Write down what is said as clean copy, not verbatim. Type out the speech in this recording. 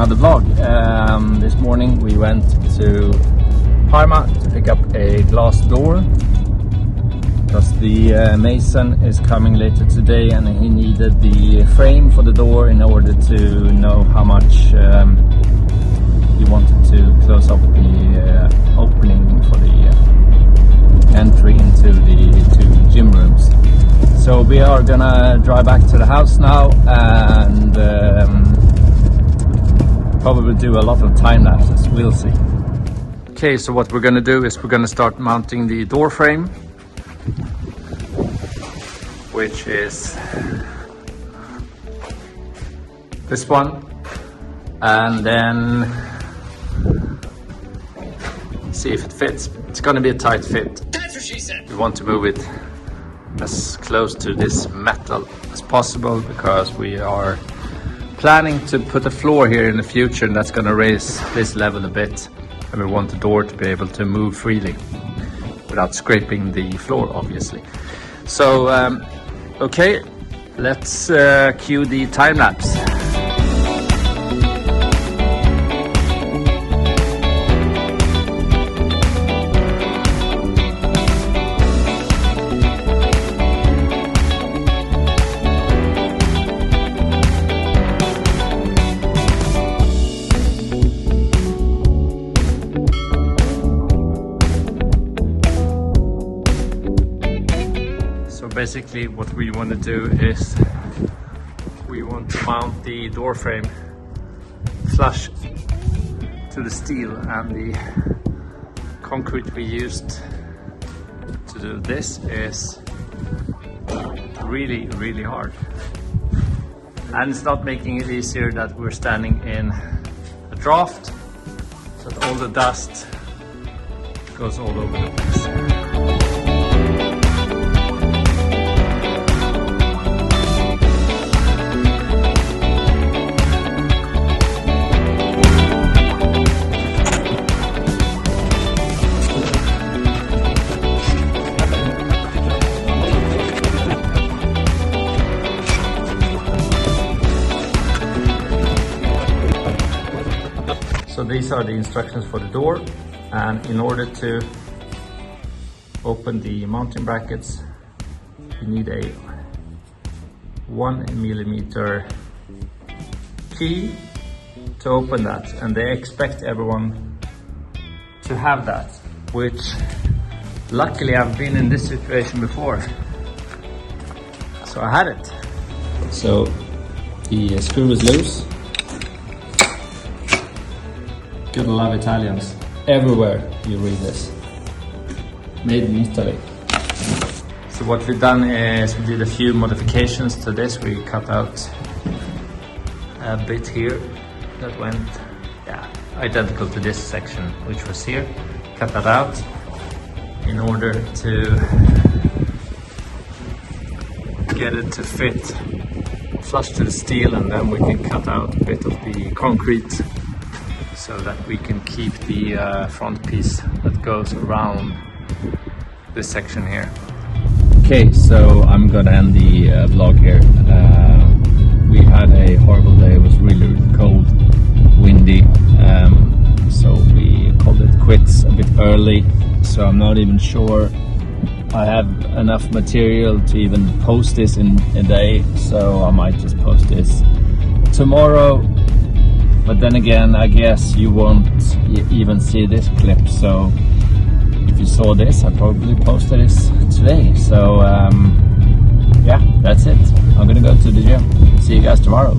another vlog. This morning we went to Parma to pick up a glass door because the mason is coming later today and he needed the frame for the door in order to know how much he wanted to close up the opening for the entry into the two gym rooms. So we are gonna drive back to the house now and probably do a lot of time lapses, we'll see. Okay, so what we're gonna do is we're gonna start mounting the door frame, which is this one, and then see if it fits. It's gonna be a tight fit. That's what she said. We want to move it as close to this metal as possible because we are planning to put a floor here in the future, and that's going to raise this level a bit, and we want the door to be able to move freely without scraping the floor, obviously. So okay, let's cue the time lapse. Basically what we want to do is we want to mount the door frame flush to the steel, and the concrete we used to do this is really hard, and it's not making it easier that we're standing in a draft, so that all the dust goes all over the place. So these are the instructions for the door, and in order to open the mounting brackets you need a 1mm key to open that, and they expect everyone to have that, which luckily I've been in this situation before, so I had it. So the screw is loose. Gotta love Italians. Everywhere you read this. Made in Italy. So what we've done is we did a few modifications to this. We cut out a bit here that went identical to this section, which was here. Cut that out in order to get it to fit flush to the steel, and then we can cut out a bit of the concrete so that we can keep the front piece that goes around this section here. Okay, so I'm gonna end the vlog here. We had a horrible day. It was really cold, windy, so we called it quits a bit early. So I'm not even sure I have enough material to even post this in a day, so I might just post this tomorrow. But then again, I guess you won't even see this clip, so if you saw this, I probably posted this today. So yeah, that's it. I'm gonna go to the gym. See you guys tomorrow.